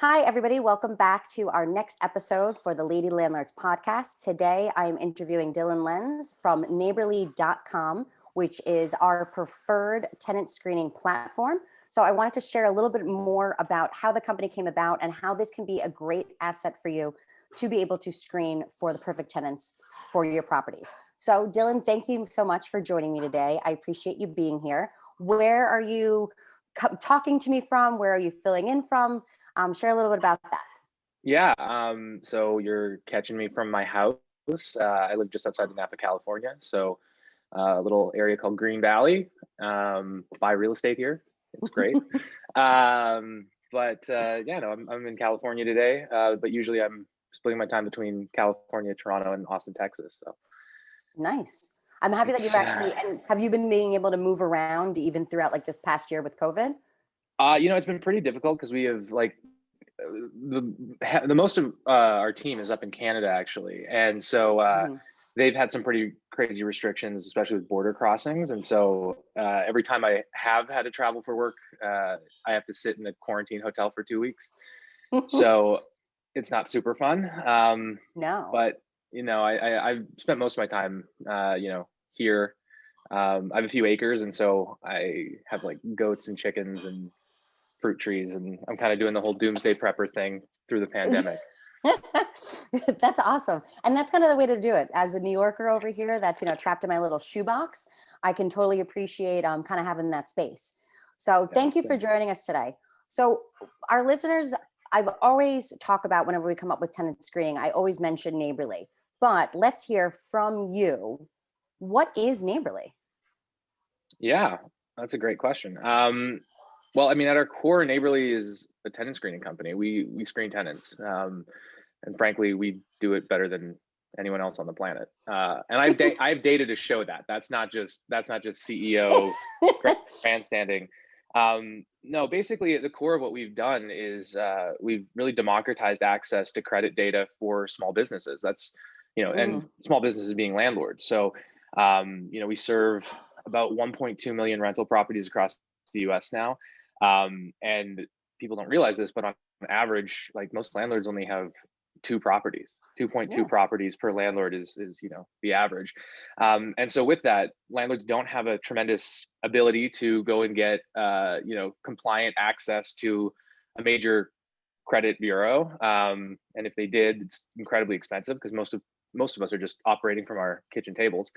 Hi, everybody. Welcome back to our next episode for the Lady Landlords podcast. Today, I am interviewing Dylan Lenz from Naborly.com, which is our preferred tenant screening platform. So I wanted to share a little bit more about how the company came about and how this can be a great asset for you to be able to screen for the perfect tenants for your properties. So Dylan, thank you so much for joining me today. I appreciate you being here. Where are you talking to me from? Where are you filling in from? Share a little bit about that. Yeah, so you're catching me from my house. I live just outside of Napa, California. So a little area called Green Valley. Buy real estate here. It's great. Yeah, no, I'm in California today. But usually I'm splitting my time between California, Toronto, and Austin, Texas. So Nice. I'm happy that it's you're actually, and have you been being able to move around even throughout like this past year with COVID? it's been pretty difficult because we have the most of our team is up in Canada actually, and so Mhm. they've had some pretty crazy restrictions, especially with border crossings. And so every time I have had to travel for work, I have to sit in a quarantine hotel for 2 weeks. So it's not super fun. No. But I've spent most of my time, here. I have a few acres, and so I have like goats and chickens and fruit trees, and I'm kind of doing the whole doomsday prepper thing through the pandemic. That's awesome. And that's kind of the way to do it. As a New Yorker over here, that's, trapped in my little shoebox, I can totally appreciate kind of having that space. So Yeah, thank you for joining us today. So our listeners, I've always talk about whenever we come up with tenant screening, I always mention Neighborly, but let's hear from you. What is Neighborly? yeah, that's a great question. Well, I mean, at our core, Neighborly is a tenant screening company. We screen tenants, and frankly, we do it better than anyone else on the planet. And I've data to show that. That's not just CEO grandstanding. No, basically, at the core of what we've done is we've really democratized access to credit data for small businesses. That's and Mm, small businesses being landlords. So we serve about 1.2 million rental properties across the U.S. now, and people don't realize this, but on average, like most landlords only have two properties. 2.2 yeah. properties per landlord is the average. And so with that, landlords don't have a tremendous ability to go and get compliant access to a major credit bureau. And if they did, it's incredibly expensive because most of us are just operating from our kitchen tables.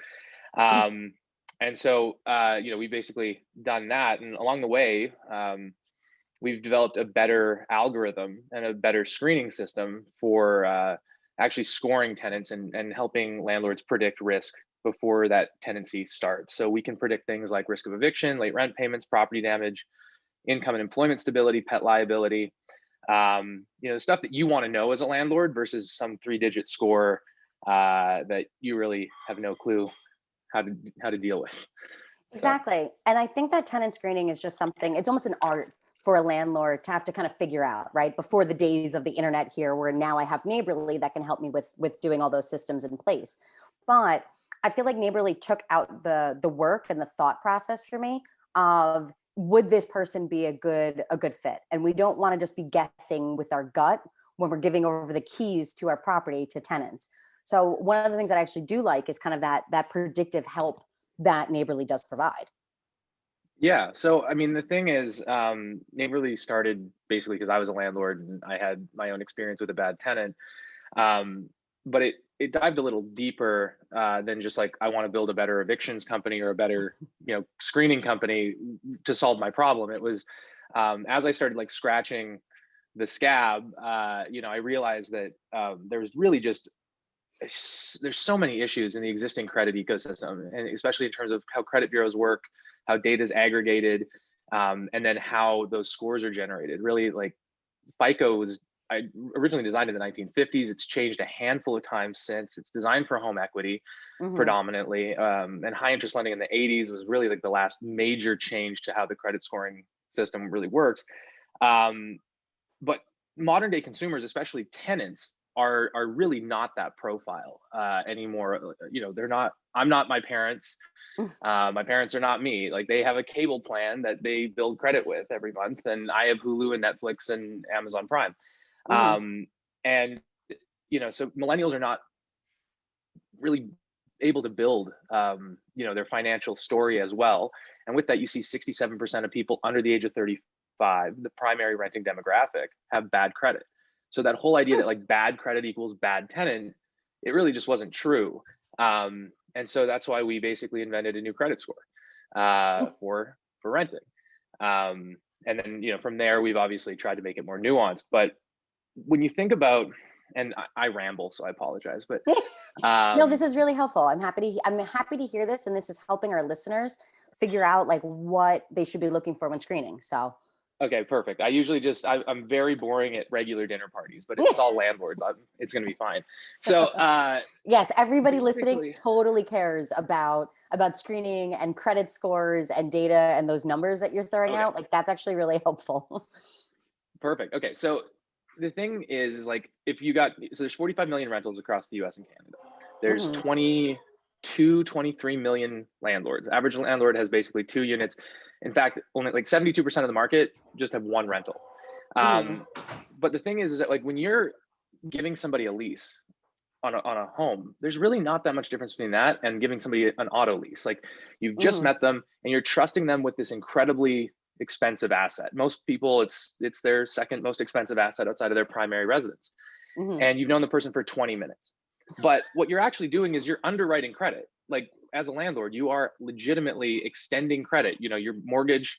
Um, and so we basically done that, and along the way, we've developed a better algorithm and a better screening system for actually scoring tenants and helping landlords predict risk before that tenancy starts. So we can predict things like risk of eviction, late rent payments, property damage, income and employment stability, pet liability, stuff that you want to know as a landlord versus some 3-digit score that you really have no clue how to deal with. So Exactly. And I think that tenant screening is just something, it's almost an art for a landlord to have to kind of figure out, right? Before the days of the internet here, where now I have Neighborly that can help me with doing all those systems in place. But I feel like Neighborly took out the work and the thought process for me of would this person be a good fit? And we don't want to just be guessing with our gut when we're giving over the keys to our property to tenants. So one of the things that I actually do like is kind of that predictive help that Neighborly does provide. yeah, so I mean, the thing is, Neighborly started basically because I was a landlord and I had my own experience with a bad tenant. Um, but it dived a little deeper than just like I want to build a better evictions company or a better screening company to solve my problem. It was as I started like scratching the scab, I realized that there was really just there's so many issues in the existing credit ecosystem, and especially in terms of how credit bureaus work, how data is aggregated, and then how those scores are generated. Really, like FICO was I originally designed in the 1950s. It's changed a handful of times since. It's designed for home equity Hmm. predominantly, and high interest lending in the 80s was really like the last major change to how the credit scoring system really works. Um, but modern day consumers, especially tenants, are really not that profile anymore. They're not. I'm not my parents. My parents are not me. Like, they have a cable plan that they build credit with every month, and I have Hulu and Netflix and Amazon Prime. Mhm. And so millennials are not really able to build their financial story as well. And with that, you see 67% of people under the age of 35, the primary renting demographic, have bad credit. So that whole idea that like bad credit equals bad tenant, it really just wasn't true. And so that's why we basically invented a new credit score for renting. And then from there, we've obviously tried to make it more nuanced. But when you think about, and I ramble, so I apologize, but No, this um, is really helpful. I'm happy to hear this, and this is helping our listeners figure out like what they should be looking for when screening. So okay, perfect. I usually I'm very boring at regular dinner parties, but if it's all landlords, it's going to be fine. So yes, everybody listening basically, totally cares about screening and credit scores and data and those numbers that you're throwing okay, out. Like, that's actually really helpful. perfect. Okay, so the thing is like, if you got, so there's 45 million rentals across the US and Canada. There's Mhm. 23 million landlords. Average landlord has basically 2 units. In fact, only like 72% of the market just have one rental. Mhm. But the thing is that like when you're giving somebody a lease on a home, there's really not that much difference between that and giving somebody an auto lease. Like, you've just Mhm. met them and you're trusting them with this incredibly expensive asset. Most people, it's their second most expensive asset outside of their primary residence. Mhm. And you've known the person for 20 minutes. But what you're actually doing is you're underwriting credit. Like, as a landlord, you are legitimately extending credit. Your mortgage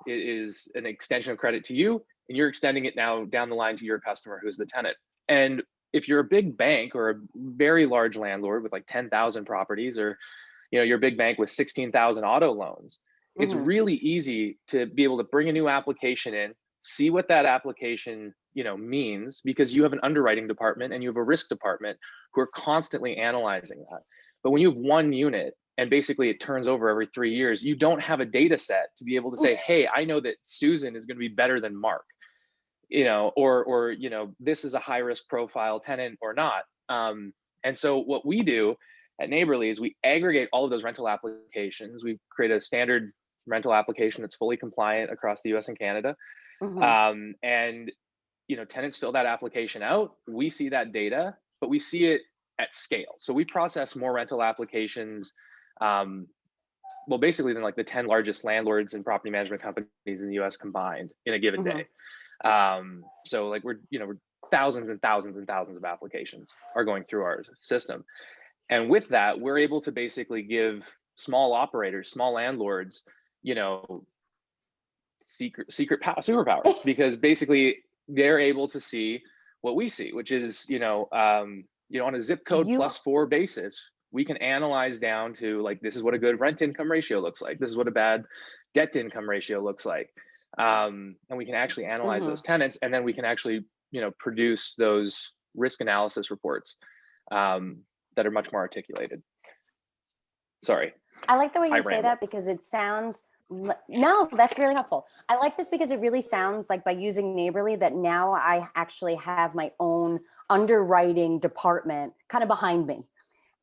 is an extension of credit to you, and you're extending it now down the line to your customer, who's the tenant. And if you're a big bank or a very large landlord with like 10,000 properties, or you're a big bank with 16,000 auto loans, it's Mhm. really easy to be able to bring a new application in, see what that application means, because you have an underwriting department and you have a risk department who are constantly analyzing that. But when you have one unit and basically it turns over every 3 years, you don't have a data set to be able to say, hey, I know that Susan is going to be better than Mark, or this is a high risk profile tenant or not. And so what we do at Naborly is we aggregate all of those rental applications. We create a standard rental application that's fully compliant across the US and Canada. Mhm. And tenants fill that application out. We see that data, but we see it at scale. So we process more rental applications, well, basically than like the 10 largest landlords and property management companies in the US combined in a given Mhm. day. So like we're thousands and thousands and thousands of applications are going through our system. And with that, we're able to basically give small operators, small landlords, you know, superpowers, because basically they're able to see what we see, which is on a zip code You +4 basis, we can analyze down to like, this is what a good rent income ratio looks like, this is what a bad debt to income ratio looks like, and we can actually analyze Mhm. those tenants, and then we can actually produce those risk analysis reports that are much more articulated. Sorry, I like the way I you say ramble. that because it sounds no, that's really helpful. I like this because it really sounds like by using Neighborly that now I actually have my own underwriting department kind of behind me.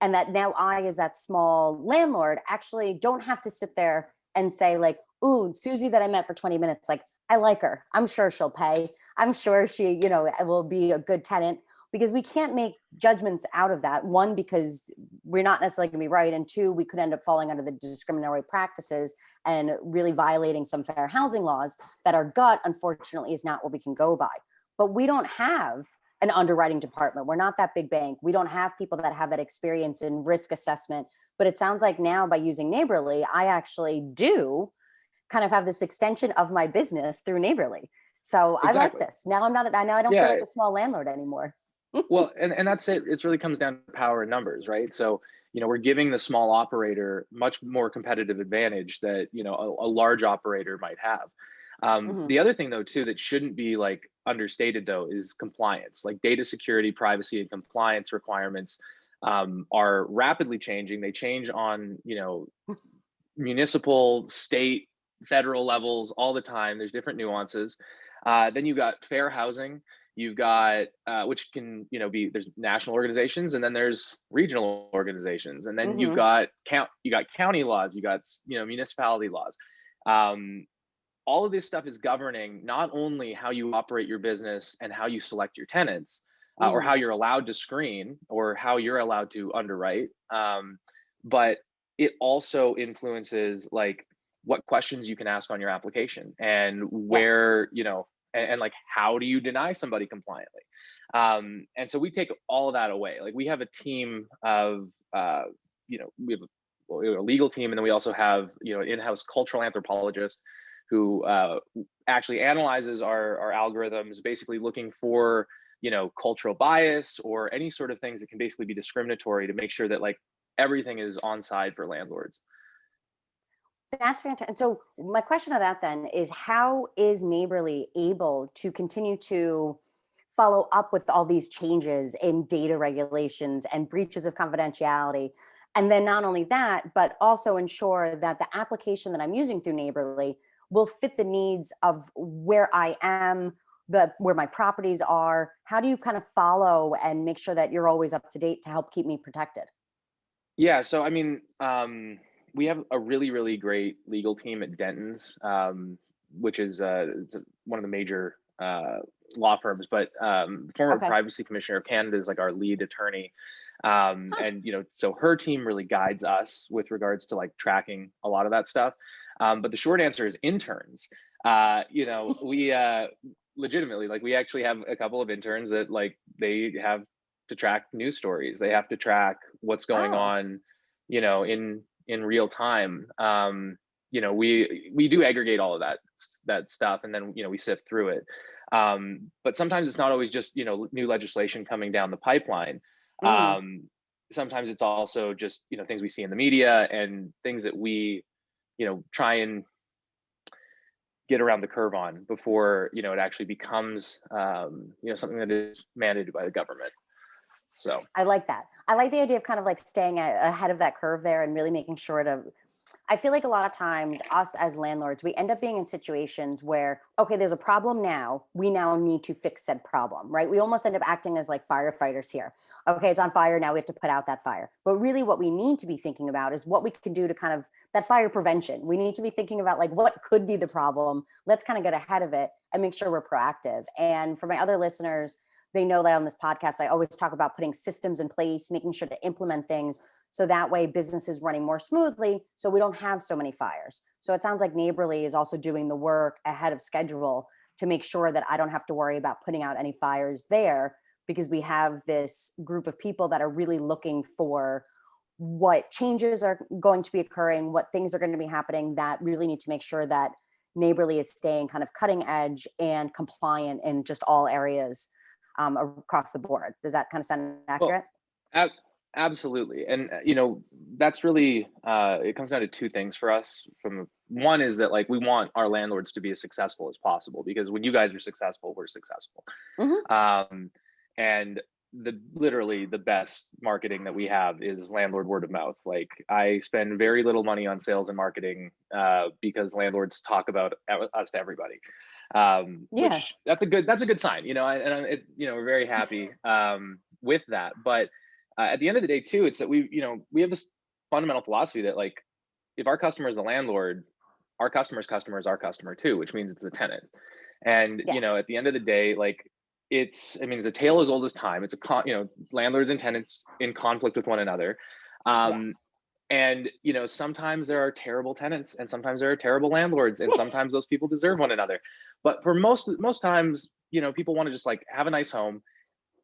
And that now I, as that small landlord, actually don't have to sit there and say, like, ooh, Susie that I met for 20 minutes, like, I like her. I'm sure she'll pay. I'm sure she, will be a good tenant, because we can't make judgments out of that. One, because we're not necessarily going to be right. And two, we could end up falling under the discriminatory practices and really violating some fair housing laws that our gut, unfortunately, is not what we can go by. But we don't have an underwriting department. We're not that big bank. We don't have people that have that experience in risk assessment. But it sounds like now by using Neighborly, I actually do kind of have this extension of my business through Neighborly. So I like Exactly. this. Now I know I don't feel Yeah. like a small landlord anymore. Well, and that's it. It really comes down to power in numbers, right? So, we're giving the small operator much more competitive advantage that, a large operator might have. Mhm. The other thing though, too, that shouldn't be like understated though, is compliance. Like, data security, privacy, and compliance requirements are rapidly changing. They change on, municipal, state, federal levels all the time. There's different nuances. Then you got fair housing. You've got which can, be, there's national organizations, and then there's regional organizations, and then Mm-hmm. you got county laws, you got municipality laws. All of this stuff is governing not only how you operate your business and how you select your tenants, or Mm-hmm. how you're allowed to screen, or how you're allowed to underwrite, but it also influences like what questions you can ask on your application, and Yes. where, and like how do you deny somebody compliantly. And so we take all of that away. Like we have a team of we have a legal team, and then we also have an in-house cultural anthropologist who actually analyzes our algorithms, basically looking for cultural bias or any sort of things that can basically be discriminatory, to make sure that like everything is on side for landlords. That's fantastic. And so my question of that then is, how is Neighborly able to continue to follow up with all these changes in data regulations and breaches of confidentiality? And then not only that, but also ensure that the application that I'm using through Neighborly will fit the needs of where I am, where my properties are. How do you kind of follow and make sure that you're always up to date to help keep me protected? Yeah, so I mean, we have a really, really great legal team at Denton's, which is one of the major law firms. But the former Okay. privacy commissioner of Canada is like our lead attorney, Huh. and so her team really guides us with regards to like tracking a lot of that stuff. But the short answer is interns. We legitimately, like, we actually have a couple of interns that like they have to track news stories. They have to track what's going Oh. on, in real time. We do aggregate all of that stuff, and then we sift through it. But sometimes it's not always just new legislation coming down the pipeline. Mm-hmm. Sometimes it's also just things we see in the media, and things that we try and get around the curve on before it actually becomes something that is mandated by the government. So I like that. I like the idea of kind of like staying ahead of that curve there and really making sure to. I feel like a lot of times, us as landlords, we end up being in situations where, okay, there's a problem now. We now need to fix said problem, right? We almost end up acting as like firefighters here. Okay, it's on fire. Now we have to put out that fire. But really, what we need to be thinking about is what we can do to kind of that fire prevention. We need to be thinking about like what could be the problem. Let's kind of get ahead of it and make sure we're proactive. And for my other listeners, they know that on this podcast, I always talk about putting systems in place, making sure to implement things so that way business is running more smoothly, so we don't have so many fires. So it sounds like Neighborly is also doing the work ahead of schedule to make sure that I don't have to worry about putting out any fires there, because we have this group of people that are really looking for what changes are going to be occurring, what things are going to be happening, that really need to make sure that Neighborly is staying kind of cutting edge and compliant in just all areas across the board. Does that kind of sound well, accurate? ab- absolutely. And that's really it comes down to two things for us. From one is that like we want our landlords to be as successful as possible, because when you guys are successful, we're successful. Mm-hmm. And literally the best marketing that we have is landlord word of mouth. Like, I spend very little money on sales and marketing, because landlords talk about us to everybody. Yeah. Which that's a good sign, we're very happy with that. But at the end of the day too, it's that we have this fundamental philosophy that like, if our customer is the landlord, our customer's customer is our customer too, which means it's the tenant. And Yes. at the end of the day, like, it's a tale as old as time. It's landlords and tenants in conflict with one another. um Yes. and sometimes there are terrible tenants, and sometimes there are terrible landlords, and sometimes those people deserve one another. But for most times, people want to just like have a nice home,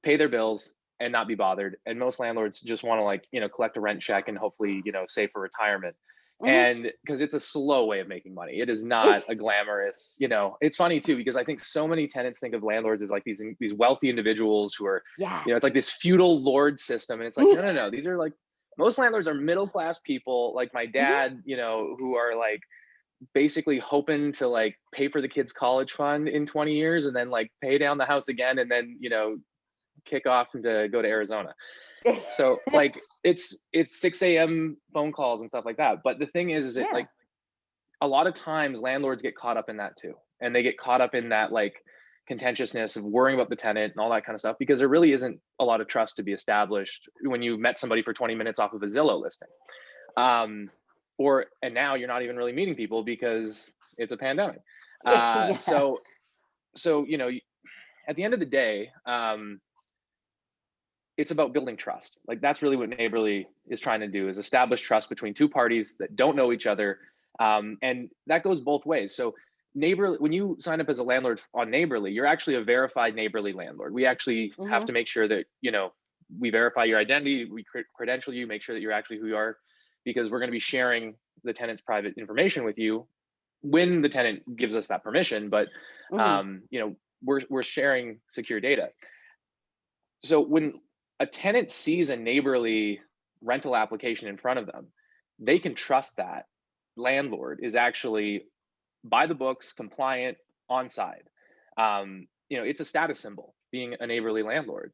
pay their bills, and not be bothered. And most landlords just want to like collect a rent check and hopefully save for retirement. Hmm. And because it's a slow way of making money, it is not a glamorous. It's funny too, because I think so many tenants think of landlords as like these wealthy individuals who are, it's like Yes. this feudal lord system. And it's like, no, no, no, these are like, most landlords are middle class people like my Hmm. dad, who are like basically hoping to like pay for the kids college fund in 20 years, and then like pay down the house again, and then kick off and to go to Arizona. So like it's 6 a.m. phone calls and stuff like that. But the thing is it Yeah. like, a lot of times landlords get caught up in that too. And they get caught up in that like contentiousness of worrying about the tenant and all that kind of stuff, because there really isn't a lot of trust to be established when you met somebody for 20 minutes off of a Zillow listing. And now you're not even really meeting people because it's a pandemic. Yeah. So, at the end of the day, it's about building trust. Like, that's really what Naborly is trying to do, is establish trust between two parties that don't know each other. And that goes both ways. So Naborly, when you sign up as a landlord on Naborly, you're actually a verified Naborly landlord. We actually have to make sure that, we verify your identity, we credential you, make sure that you're actually who you are, because we're going to be sharing the tenant's private information with you when the tenant gives us that permission. But, we're sharing secure data. So when a tenant sees a Naborly rental application in front of them, they can trust that landlord is actually by the books, compliant, on side. It's a status symbol being a Naborly landlord.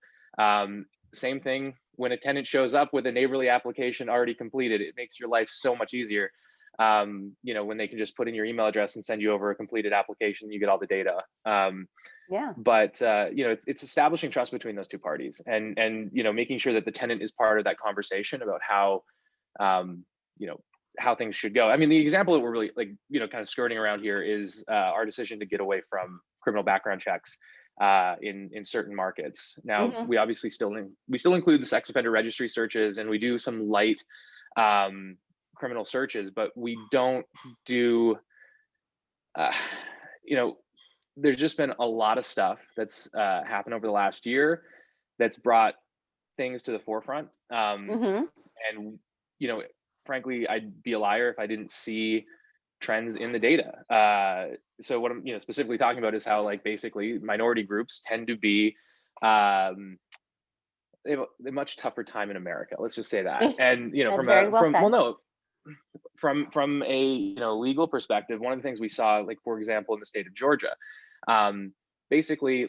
Same thing when a tenant shows up with a Naborly application already completed. It makes your life so much easier. When they can just put in your email address and send you over a completed application, you get all the data. But it's establishing trust between those two parties, and making sure that the tenant is part of that conversation about how how things should go. I mean, the example that we're really kind of skirting around here is our decision to get away from criminal background checks in certain markets. Now, we obviously still include the sex offender registry searches, and we do some light criminal searches, but we don't do there's just been a lot of stuff that's happened over the last year that's brought things to the forefront. And frankly, I'd be a liar if I didn't see trends in the data. So what I'm specifically talking about is how, basically minority groups tend to be they have a much tougher time in America. Let's just say that. And from a legal perspective, one of the things we saw, for example, in the state of Georgia, basically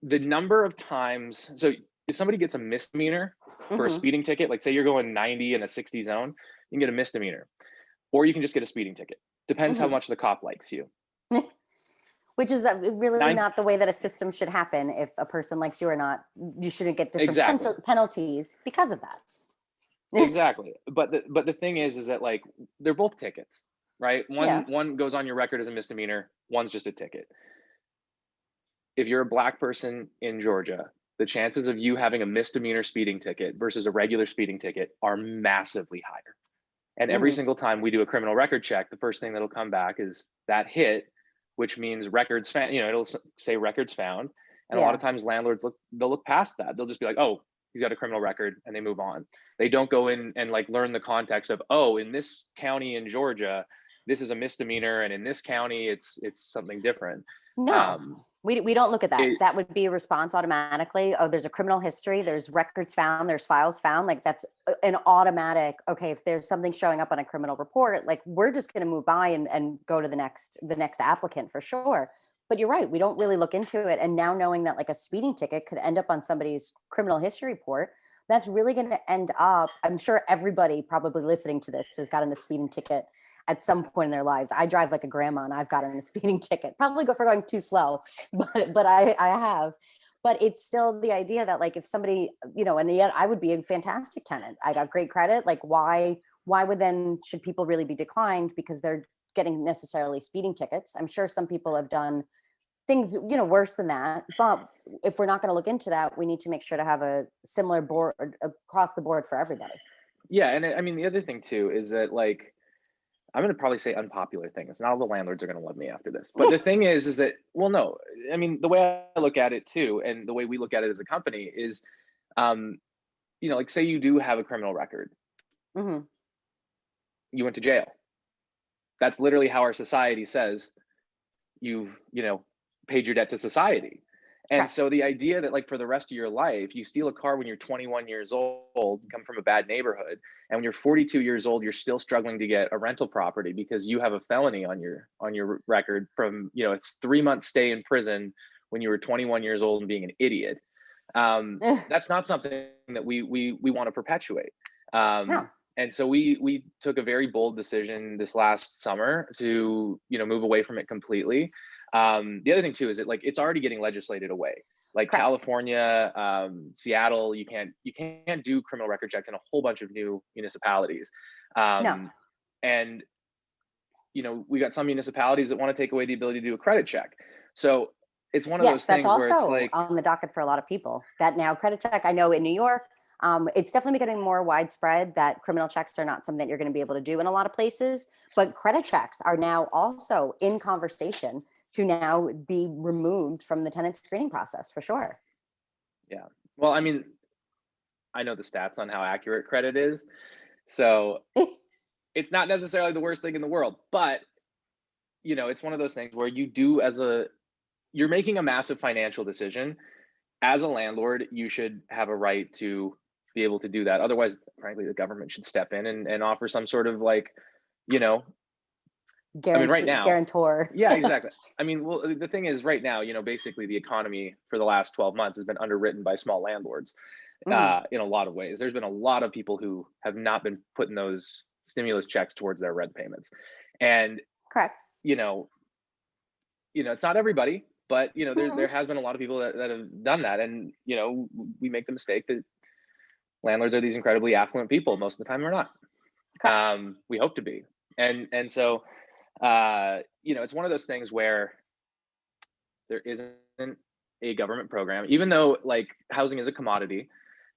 the number of times, so if somebody gets a misdemeanor for a speeding ticket, say you're going 90 in a 60 zone, you can get a misdemeanor, or you can just get a speeding ticket. Depends how much the cop likes you. Which is really not the way that a system should happen. If a person likes you or not, you shouldn't get different penalties because of that. Exactly. But the thing is that they're both tickets, right? One goes on your record as a misdemeanor, one's just a ticket. If you're a Black person in Georgia, the chances of you having a misdemeanor speeding ticket versus a regular speeding ticket are massively higher. And every single time we do a criminal record check, the first thing that'll come back is that hit, which means records found. It'll say records found. And a lot of times landlords they'll look past that. They'll just be like, oh, he's got a criminal record, and they move on. They don't go in and learn the context of, oh, in this county in Georgia, this is a misdemeanor, and in this county, it's something different. No, we don't look at that. That would be a response automatically. Oh, there's a criminal history. There's records found. There's files found. That's an automatic. Okay, if there's something showing up on a criminal report, we're just going to move by and go to the next applicant for sure. But you're right. We don't really look into it. And now knowing that a speeding ticket could end up on somebody's criminal history report, that's really going to end up, I'm sure everybody probably listening to this has gotten a speeding ticket at some point in their lives. I drive like a grandma, and I've gotten a speeding ticket, probably for going too slow, but I have. But it's still the idea that if somebody, and yet I would be a fantastic tenant. I got great credit. Why would then should people really be declined because they're getting necessarily speeding tickets? I'm sure some people have done things, worse than that. But if we're not going to look into that, we need to make sure to have a similar board across the board for everybody. Yeah. And I mean, the other thing too, is that I'm going to probably say unpopular things. Not all the landlords are going to love me after this. But the thing is that, well, no, I mean, the way I look at it too, and the way we look at it as a company is, say you do have a criminal record. You went to jail. That's literally how our society says you've, paid your debt to society. And so the idea that for the rest of your life, you steal a car when you're 21 years old, come from a bad neighborhood, and when you're 42 years old, you're still struggling to get a rental property because you have a felony on your record from, it's 3 months stay in prison when you were 21 years old and being an idiot. That's not something that we want to perpetuate. No. And so we took a very bold decision this last summer to, move away from it completely. The other thing too is it's already getting legislated away. Like Correct. California, Seattle, you can't do criminal record checks in a whole bunch of new municipalities. No. And we got some municipalities that want to take away the ability to do a credit check. So it's one of Yes, those that's things where it's also like, on the docket for a lot of people. That now credit check, I know in New York, it's definitely becoming more widespread that criminal checks are not something that you're going to be able to do in a lot of places, but credit checks are now also in conversation to now be removed from the tenant screening process for sure. yeah. Well, I mean, I know the stats on how accurate credit is. So it's not necessarily the worst thing in the world, but it's one of those things where you're making a massive financial decision. As a landlord, you should have a right to be able to do that. Otherwise, frankly, the government should step in and offer some sort of right now, Guarantor. yeah, exactly. I mean, well, the thing is right now, basically the economy for the last 12 months has been underwritten by small landlords in a lot of ways. There's been a lot of people who have not been putting those stimulus checks towards their rent payments. And, Correct. It's not everybody, but, Mhm. there has been a lot of people that have done that. And, we make the mistake that landlords are these incredibly affluent people. Most of the time we're not. Correct. We hope to be. And so, it's one of those things where there isn't a government program, even though housing is a commodity,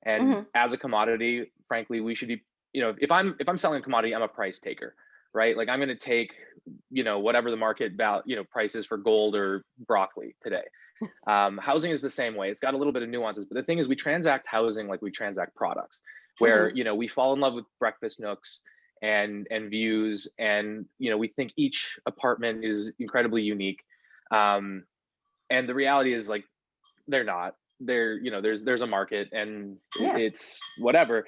and Mhm. as a commodity, frankly, we should be, if I'm selling a commodity, I'm a price taker, right? Like I'm going to take, whatever the market value, price is for gold or broccoli today. Housing is the same way. It's got a little bit of nuances, but the thing is we transact housing like we transact products, where, Mhm. we fall in love with breakfast nooks and views, and, we think each apartment is incredibly unique. And the reality is they're not. There's a market, and Yeah. it's whatever.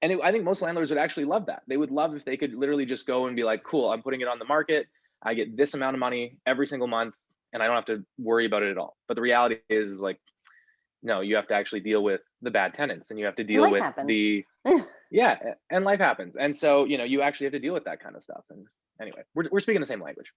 And I think most landlords would actually love that. They would love if they could literally just go and be like, cool, I'm putting it on the market. I get this amount of money every single month, and I don't have to worry about it at all. But the reality is no, you have to actually deal with the bad tenants, and you have to And deal life with happens. yeah, and life happens. And so, you actually have to deal with that kind of stuff. And anyway, we're speaking the same language.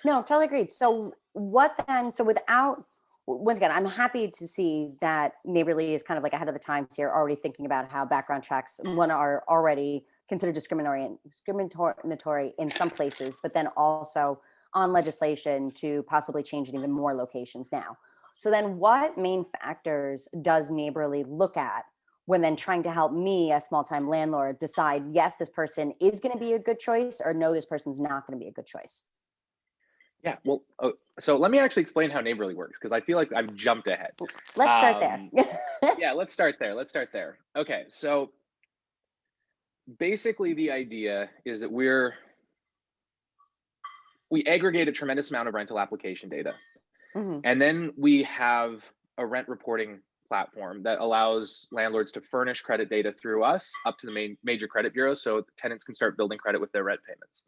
No, totally agreed. So what then? So without, once again, I'm happy to see that Neighborly is kind of like ahead of the times here, already thinking about how background checks, one, are already considered discriminatory in some places, but then also on legislation to possibly change in even more locations now. So then what main factors does Neighborly look at when then trying to help me, a small time landlord, decide, yes, this person is going to be a good choice, or no, this person's not going to be a good choice? Yeah, well, so let me actually explain how Neighborly works, because I feel like I've jumped ahead. Let's start there. Um, yeah, let's start there. Okay, so basically the idea is that we aggregate a tremendous amount of rental application data, Mhm. and then we have a rent reporting platform that allows landlords to furnish credit data through us up to the major credit bureaus, so tenants can start building credit with their rent payments.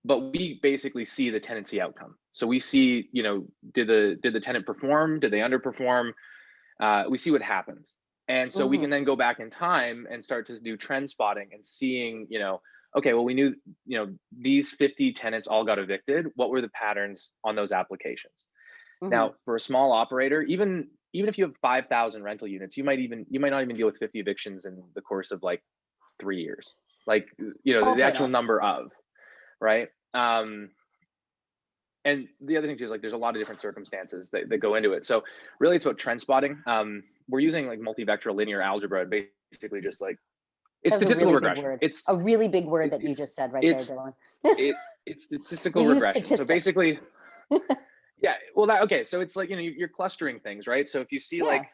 But we basically see the tenancy outcome. So we see, did the tenant perform? Did they underperform? We see what happens. And so we can Mhm. then go back in time and start to do trend spotting and seeing, okay, well, we knew, these 50 tenants all got evicted. What were the patterns on those applications? Mhm. Now, for a small operator, even if you have 5,000 rental units, you might not even deal with 50 evictions in the course of 3 years. The Hopefully actual not. number of, right? And the other thing too is there's a lot of different circumstances that go into it. So really it's about trend spotting. We're using multivectoral linear algebra, basically just it's That was a statistical really big regression. word. A really big word that you It's just said right there, it's Dylan. it it's We statistical use regression. So statistics. basically, yeah, well okay. So it's you're clustering things, right? So if you see Yeah.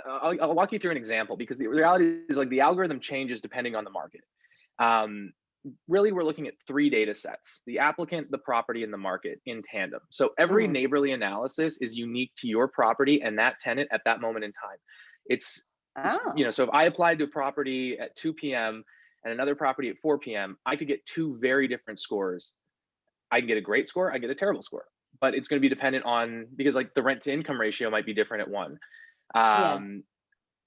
I'll walk you through an example, because the reality is the algorithm changes depending on the market. Really, we're looking at three data sets: the applicant, the property, and the market in tandem. So every Mhm. Neighborly analysis is unique to your property and that tenant at that moment in time. It's, Oh. so if I applied to a property at 2 p.m. and another property at 4 p.m., I could get two very different scores. I can get a great score, I get a terrible score. But it's going to be dependent on, because the rent to income ratio might be different at one. Yeah. Um,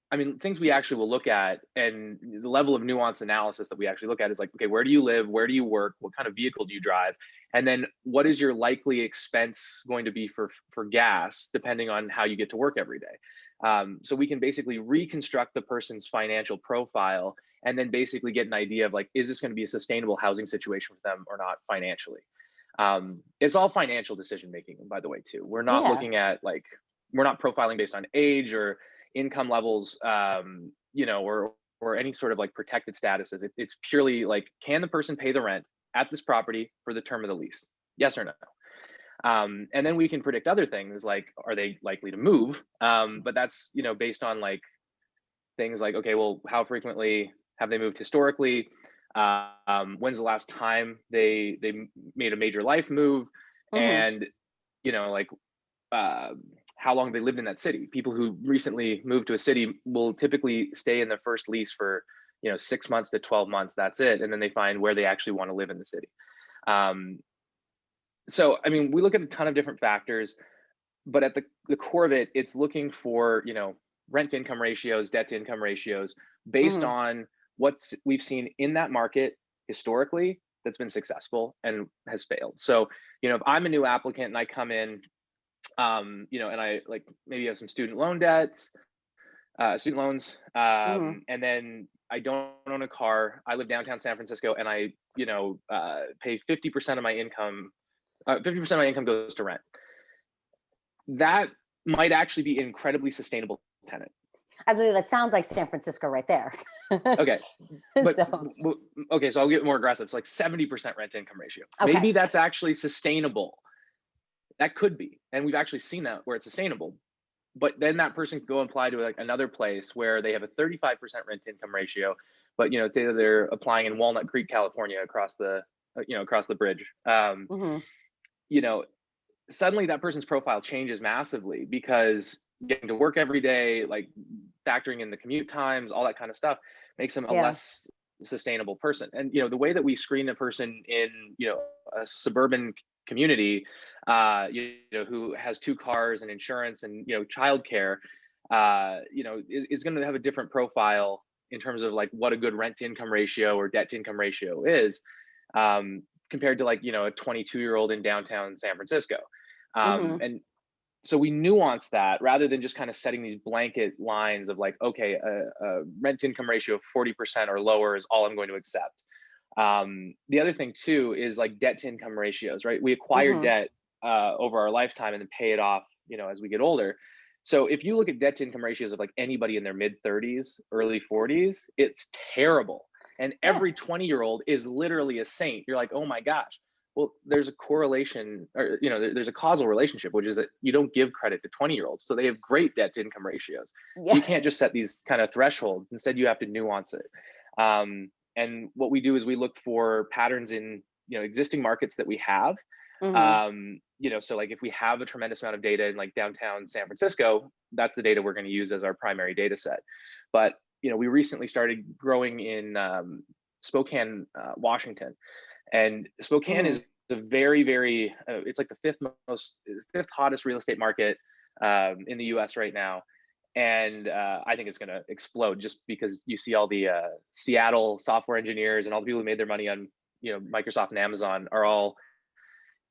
I mean, things we actually will look at, and the level of nuanced analysis that we actually look at is like, okay, where do you live? Where do you work? What kind of vehicle do you drive? And then what is your likely expense going to be for gas, depending on how you get to work every day? So we can basically reconstruct the person's financial profile and then basically get an idea of like, is this going to be a sustainable housing situation for them or not financially? It's all financial decision making, by the way, too. We're not Yeah. looking at like, we're not profiling based on age or income levels, or any sort of like protected statuses. It's purely like, can the person pay the rent at this property for the term of the lease? Yes or no? And then we can predict other things like, are they likely to move? But that's, based on like things like, okay, well, how frequently have they moved historically? When's the last time they made a major life move? Hmm. And like, uh, how long they lived in that city. People who recently moved to a city will typically stay in their first lease for 6 months to 12 months. That's it, and then they find where they actually want to live in the city. Um, so I mean, we look at a ton of different factors, but at the core of it, it's looking for rent to income ratios, debt to income ratios, based Hmm. on what's we've seen in that market historically that's been successful and has failed. So if I'm a new applicant and I come in, and I like maybe have some student loans, Hmm. and then I don't own a car. I live downtown San Francisco, and I, pay 50% of my income. 50% of my income goes to rent. That might actually be an incredibly sustainable tenant. As in, that sounds like San Francisco right there. Okay, but So, okay, so I'll get more aggressive. It's like 70% rent to income ratio. okay. Maybe that's actually sustainable. That could be, and we've actually seen that where it's sustainable. But then that person could go and apply to like another place where they have a 35% rent to income ratio, but say that they're applying in Walnut Creek, California, across the bridge. Hmm. You know, Suddenly that person's profile changes massively because getting to work every day, like factoring in the commute times, all that kind of stuff, makes them a Yeah. less sustainable person. And the way that we screen a person in a suburban community, who has two cars and insurance and childcare, is going to have a different profile in terms of like what a good rent to income ratio or debt to income ratio is, um, compared to like a 22-year-old in downtown San Francisco. Hmm. And so we nuance that rather than just kind of setting these blanket lines of like, okay, a rent to income ratio of 40% or lower is all I'm going to accept. The other thing too is like debt to income ratios, right? We acquire Hmm. debt over our lifetime and then pay it off, as we get older. So if you look at debt to income ratios of like anybody in their mid 30s, early 40s, it's terrible. And Yeah. every 20-year-old is literally a saint. You're like, oh my gosh. Well, there's a correlation, or there's a causal relationship, which is that you don't give credit to 20-year-olds. So they have great debt to income ratios. So Yeah. you can't just set these kind of thresholds. Instead, you have to nuance it. And what we do is we look for patterns in existing markets that we have. Hmm. So like if we have a tremendous amount of data in like downtown San Francisco, that's the data we're going to use as our primary data set. But we recently started growing in Spokane, Washington, and Spokane Hmm. is a very, very, it's like the fifth hottest real estate market in the US right now. And I think it's going to explode just because you see all the Seattle software engineers and all the people who made their money on, Microsoft and Amazon are all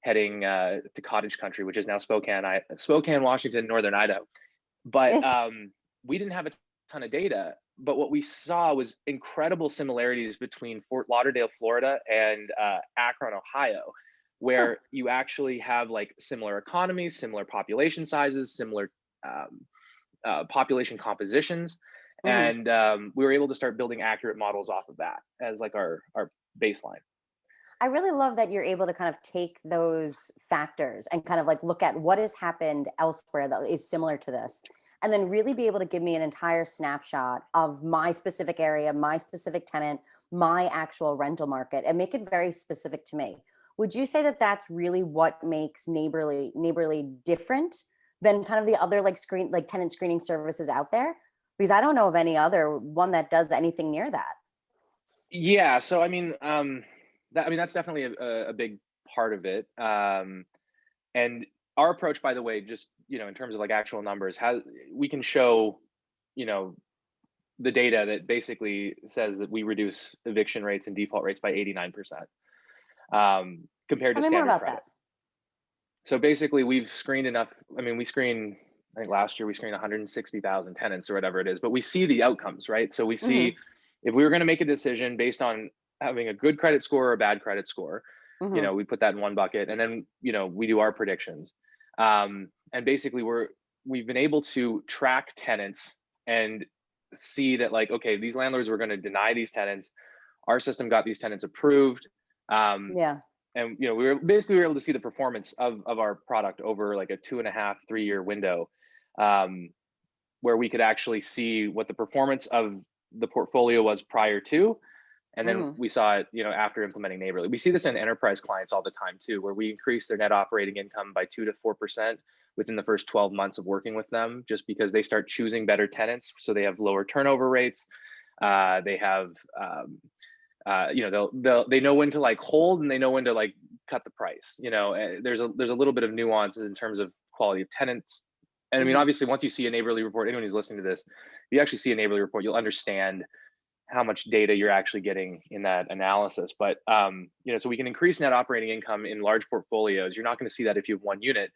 heading to cottage country, which is now Spokane, Washington, Northern Idaho. But we didn't have a ton of data, but what we saw was incredible similarities between Fort Lauderdale, Florida, and Akron, Ohio, Huh. where you actually have like similar economies, similar population sizes, similar population compositions, Hmm. and we were able to start building accurate models off of that as like our baseline. I really love that you're able to kind of take those factors and kind of like look at what has happened elsewhere that is similar to this, and then really be able to give me an entire snapshot of my specific area, my specific tenant, my actual rental market, and make it very specific to me. Would you say that that's really what makes Neighborly different than kind of the other like tenant screening services out there? Because I don't know of any other one that does anything near that. Yeah, so that's definitely a big part of it. And our approach, by the way, just in terms of like actual numbers, has we can show, you know, the data that basically says that we reduce eviction rates and default rates by 89%, compared Tell to me more standard about credit. that. So basically, we've screened enough. I mean, I think last year we screened 160,000 tenants or whatever it is, but we see the outcomes, right? So we see if we were going to make a decision based on having a good credit score or a bad credit score, we put that in one bucket, and then we do our predictions. And basically, we've been able to track tenants and see that, like, okay, these landlords were going to deny these tenants. Our system got these tenants approved. Yeah. And we were able to see the performance of our product over like a 2.5, 3-year window, where we could actually see what the performance of the portfolio was prior to, and then we saw it after implementing Naborly. We see this in enterprise clients all the time too, where we increase their net operating income by 2 to 4% within the first 12 months of working with them, just because they start choosing better tenants, so they have lower turnover rates. They have they know when to like hold, and they know when to like cut the price. There's a little bit of nuances in terms of quality of tenants. And I mean, obviously, once you see a Naborly report, anyone who's listening to this, if you actually see a Naborly report, you'll understand how much data you're actually getting in that analysis. But so we can increase net operating income in large portfolios. You're not going to see that if you have one unit,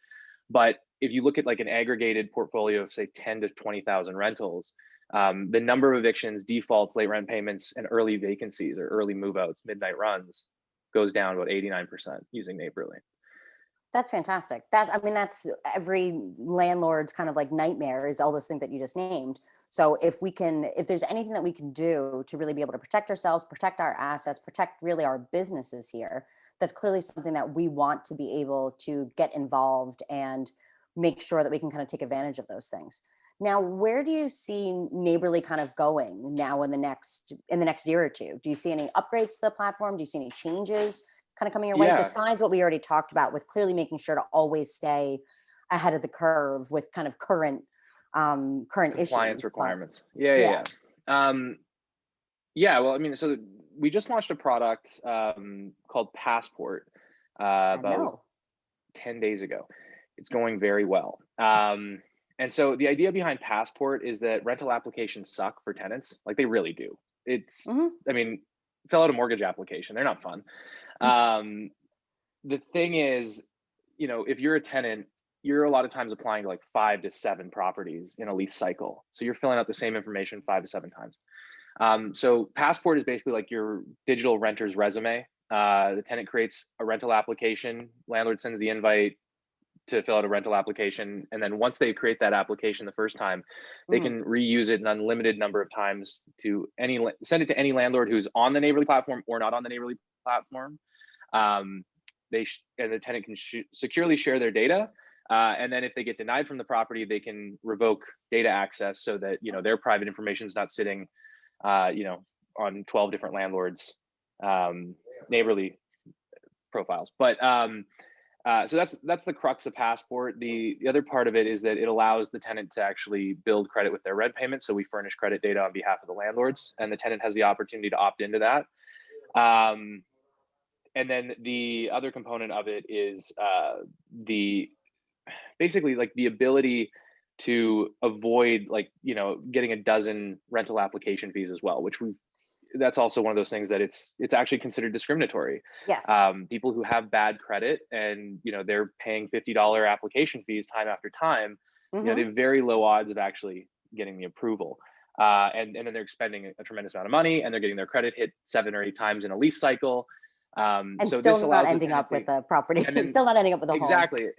but if you look at like an aggregated portfolio of say 10 to 20,000 rentals, the number of evictions, defaults, late rent payments, and early vacancies or early move-outs, midnight runs, goes down about 89% using Naborly. That's fantastic. That's every landlord's kind of like nightmare, is all those things that you just named. So if there's anything that we can do to really be able to protect ourselves, protect our assets, protect really our businesses here, that's clearly something that we want to be able to get involved and make sure that we can kind of take advantage of those things. Now, where do you see Naborly kind of going now in the next year or two? Do you see any upgrades to the platform? Do you see any changes kind of coming your way, besides what we already talked about with clearly making sure to always stay ahead of the curve with kind of current compliance issues, requirements? Yeah. Well, I mean, so we just launched a product called Passport about 10 days ago. It's going very well. And so the idea behind Passport is that rental applications suck for tenants. Like, they really do. It's, I mean, fill out a mortgage application. They're not fun. The thing is, if you're a tenant, you're a lot of times applying to like 5 to 7 properties in a lease cycle. So you're filling out the same information 5 to 7 times. So Passport is basically like your digital renter's resume. The tenant creates a rental application, landlord sends the invite to fill out a rental application, and then once they create that application the first time, they can reuse it an unlimited number of times to send it to any landlord who's on the Naborly platform or not on the Naborly platform. And the tenant can securely share their data, and then if they get denied from the property, they can revoke data access so that their private information is not sitting on 12 different landlords' Naborly profiles. But so that's the crux of Passport. The other part of it is that it allows the tenant to actually build credit with their rent payments. So we furnish credit data on behalf of the landlords, and the tenant has the opportunity to opt into that. And then the other component of it is basically like the ability to avoid getting a dozen rental application fees as well, which that's also one of those things that it's actually considered discriminatory. Yes. People who have bad credit and they're paying $50 application fees time after time, they have very low odds of actually getting the approval. And then they're expending a tremendous amount of money, and they're getting their credit hit 7 or 8 times in a lease cycle. And so still this allows not ending up with a property, and still not ending up with a home.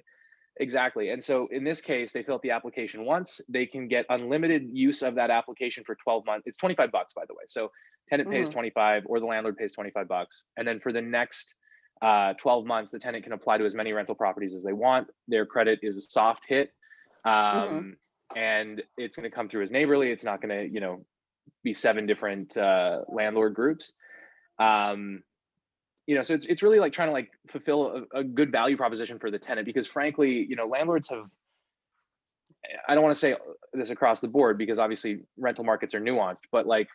Exactly. And so in this case, they fill out the application once. They can get unlimited use of that application for 12 months. It's $25, by the way. So tenant pays 25, or the landlord pays $25. And then for the next 12 months, the tenant can apply to as many rental properties as they want. Their credit is a soft hit. And it's going to come through as Naborly. It's not going to, be 7 different landlord groups. So it's really like trying to like fulfill a good value proposition for the tenant, because frankly, landlords have, I don't want to say this across the board because obviously rental markets are nuanced, but like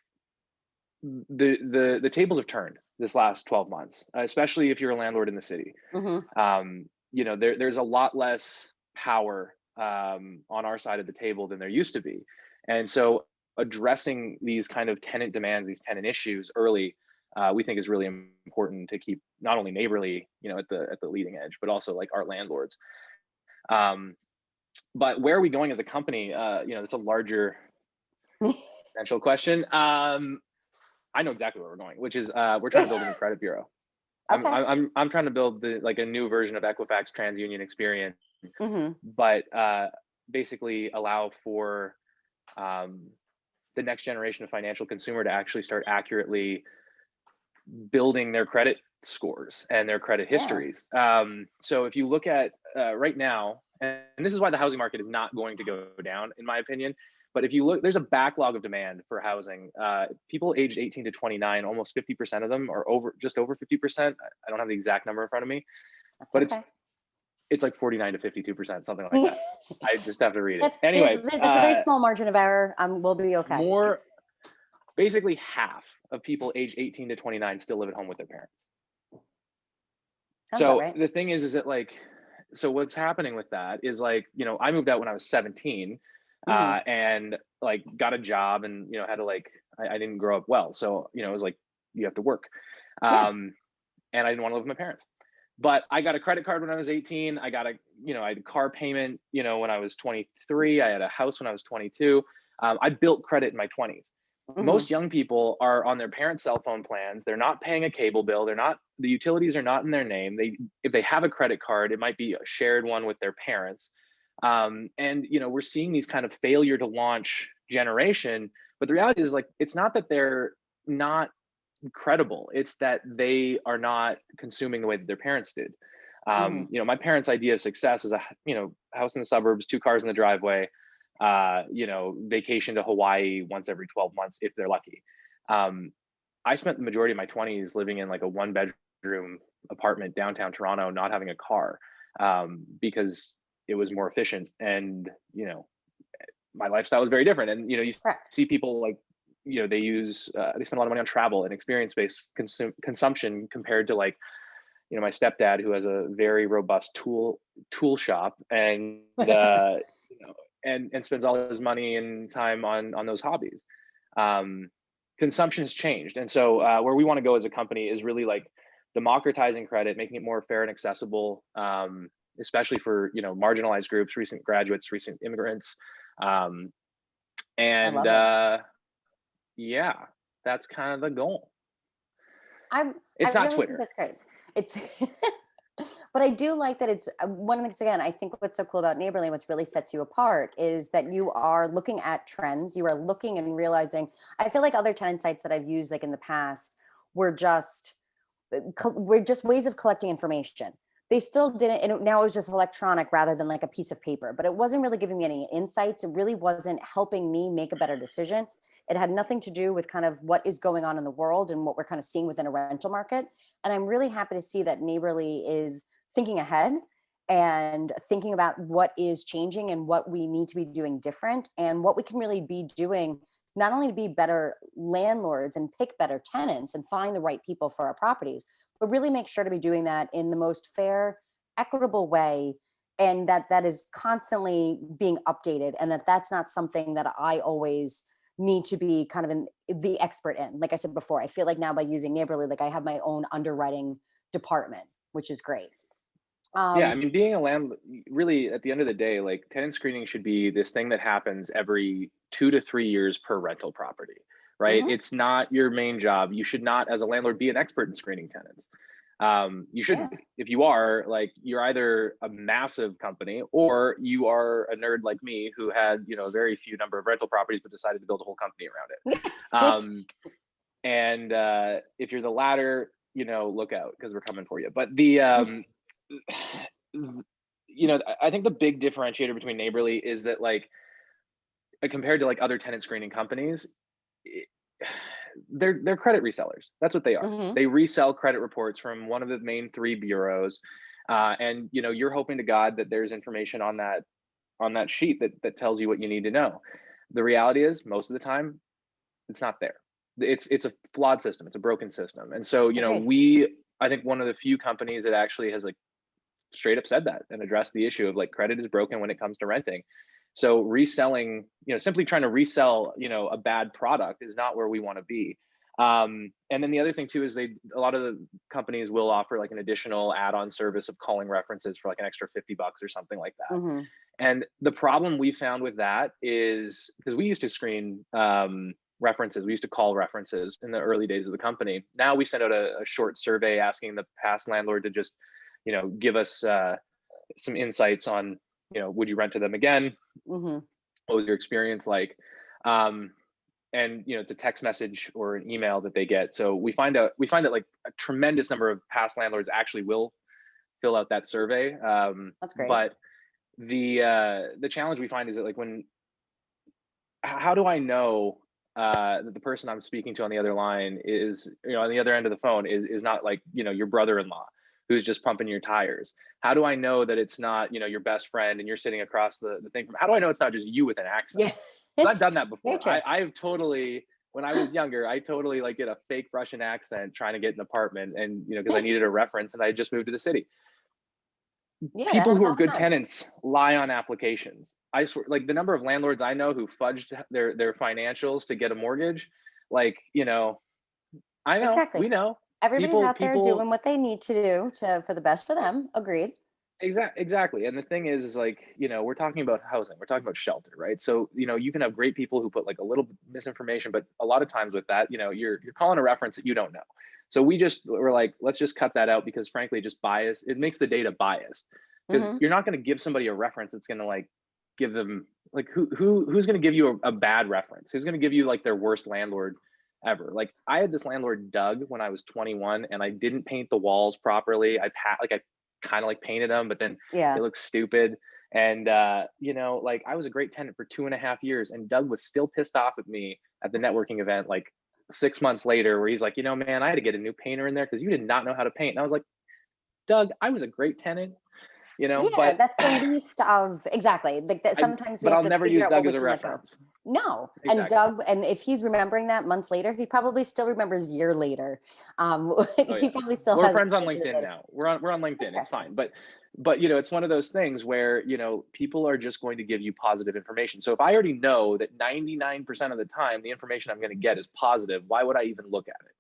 the tables have turned this last 12 months, especially if you're a landlord in the city. There's a lot less power on our side of the table than there used to be. And so addressing these kind of tenant demands, these tenant issues early, we think is really important to keep not only Neighborly, at the leading edge, but also like our landlords. But where are we going as a company? It's a larger potential question. I know exactly where we're going, which is we're trying to build a new credit bureau. Okay. I'm trying to build a new version of Equifax TransUnion Experian, Mm-hmm. but basically allow for the next generation of financial consumer to actually start accurately building their credit scores and their credit Yeah. histories. So if you look at right now, and this is why the housing market is not going to go down, in my opinion. But if you look, there's a backlog of demand for housing. People aged 18 to 29, almost 50% of them are just over 50%. I don't have the exact number in front of me, That's but okay. it's like 49 to 52%, something like that. I just have to read it. That's a very small margin of error. We'll be okay. Basically half of people aged 18 to 29 still live at home with their parents. Sounds about So right. the thing is that so what's happening with that is I moved out when I was 17, Mm-hmm. and got a job, and had to I didn't grow up well, so it was you have to work, Yeah. and I didn't want to live with my parents. But I got a credit card when I was 18. I got I had a car payment, when I was 23. I had a house when I was 22. I built credit in my 20s. Mm-hmm. Most young people are on their parents' cell phone plans. They're not paying a cable bill. The utilities are not in their name. If they have a credit card, it might be a shared one with their parents. And we're seeing these kind of failure to launch generation. But the reality is it's not that they're not credible. It's that they are not consuming the way that their parents did. My parents' idea of success is a house in the suburbs, 2 cars in the driveway, vacation to Hawaii once every 12 months if they're lucky. I spent the majority of my 20s living in a 1-bedroom apartment downtown Toronto, not having a car, because it was more efficient, and my lifestyle was very different. And you Correct. see people they spend a lot of money on travel and experience-based consumption compared to my stepdad, who has a very robust tool shop, and and spends all his money and time on those hobbies. Consumption has changed, and so where we want to go as a company is really democratizing credit, making it more fair and accessible, especially for marginalized groups, recent graduates, recent immigrants, I and love it. yeah, that's kind of the goal. I It's not really think Twitter. that's great. It's, but I do like that it's one of the things, again, I think what's so cool about Neighborly and what's really sets you apart is that you are looking at trends. You are looking and realizing, I feel like other tenant sites that I've used in the past were just ways of collecting information. They still didn't, and now it was just electronic rather than a piece of paper, but it wasn't really giving me any insights. It really wasn't helping me make a better decision. It had nothing to do with kind of what is going on in the world and what we're kind of seeing within a rental market. And I'm really happy to see that Neighborly is thinking ahead and thinking about what is changing and what we need to be doing different and what we can really be doing, not only to be better landlords and pick better tenants and find the right people for our properties, but really make sure to be doing that in the most fair, equitable way, and that is constantly being updated, and that's not something that I always need to be kind of the expert in. Like I said before, I feel like now by using Neighborly, I have my own underwriting department, which is great. Yeah, I mean, being a landlord, really, at the end of the day, tenant screening should be this thing that happens every 2 to 3 years per rental property, right? Mhm. It's not your main job. You should not, as a landlord, be an expert in screening tenants. You shouldn't Yeah. be. If you are, you're either a massive company or you are a nerd like me who had, a very few number of rental properties but decided to build a whole company around it. And if you're the latter, look out, because we're coming for you. But I think the big differentiator between Neighborly is that compared to other tenant screening companies, it- they're credit resellers. That's what they are. Mhm. They resell credit reports from one of the main 3 bureaus, and you're hoping to God that there's information on that sheet that tells you what you need to know. The reality is, most of the time, it's not there. It's a flawed system. It's a broken system, and so Agreed. I think one of the few companies that actually has straight up said that and addressed the issue of credit is broken when it comes to renting. So reselling, simply trying to resell, a bad product is not where we want to be. And then the other thing too is a lot of the companies will offer like an additional add-on service of calling references for like an extra $50 or something like that. Mm-hmm. And the problem we found with that is because we used to screen references, we used to call references in the early days of the company. Now we send out a short survey asking the past landlord to just, give us some insights on, would you rent to them again? Mm-hmm. What was your experience like? And it's a text message or an email that they get. So we find that like a tremendous number of past landlords actually will fill out that survey. That's great. But the challenge we find is that like how do I know that the person I'm speaking to on the other line is, on the other end of the phone is not like, your brother-in-law who's just pumping your tires? How do I know that it's not, your best friend and you're sitting across the thing from, how do I know it's not just you with an accent? Yeah. 'Cause I've done that before. Very true. I've totally, when I was younger, I totally like did a fake Russian accent trying to get an apartment and, because I needed a reference and I just moved to the city. Yeah, that People who happens are all the good time. tenants lie on applications. I swear, like the number of landlords I know who fudged their financials to get a mortgage, like, I know, Exactly. we know. Everybody's out there People doing what they need to do for the best for them. Agreed. exactly. And the thing is like, we're talking about housing, we're talking about shelter, right? So, you can have great people who put like a little misinformation, but a lot of times with that, you're calling a reference that you don't know. So we're like, let's just cut that out because frankly, just bias, it makes the data biased because Mm-hmm. you're not going to give somebody a reference that's going to like give them like who's going to give you a bad reference? Who's going to give you like their worst landlord ever? Like I had this landlord Doug when I was 21 and I didn't paint the walls properly. I kind of like painted them, but then Yeah. it looks stupid. And like I was a great tenant for 2.5 years, and Doug was still pissed off at me at the networking event, like 6 months later, where he's like, man, I had to get a new painter in there because you did not know how to paint. And I was like, Doug, I was a great tenant, Yeah, but that's the least of exactly like that. Sometimes we have I'll to never figure use out what Doug we as a can let go. reference. No, and Exactly. Doug, and if he's remembering that months later, he probably still remembers year later. Oh He yeah. probably still We're has. friends on LinkedIn now. We're on LinkedIn. It's Interesting. fine. But it's one of those things where, people are just going to give you positive information. So if I already know that 99% of the time the information I'm going to get is positive, why would I even look at it?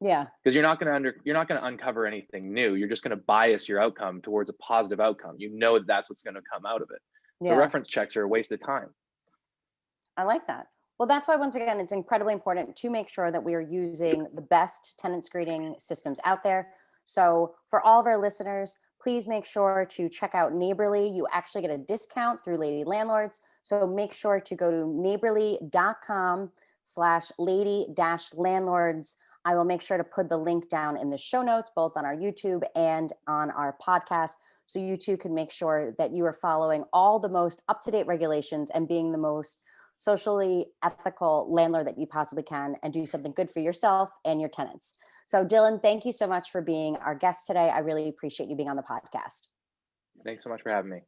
Yeah. Because you're not going to uncover anything new. You're just going to bias your outcome towards a positive outcome. That's what's going to come out of it. The Yeah. reference checks are a waste of time. I like that. Well, that's why, once again, it's incredibly important to make sure that we are using the best tenant screening systems out there. So, for all of our listeners, please make sure to check out Naborly. You actually get a discount through Lady Landlords. So, make sure to go to naborly.com/lady-landlords. I will make sure to put the link down in the show notes, both on our YouTube and on our podcast. So, you too can make sure that you are following all the most up to date regulations and being the most socially ethical landlord that you possibly can and do something good for yourself and your tenants. So, Dylan, thank you so much for being our guest today. I really appreciate you being on the podcast. Thanks so much for having me.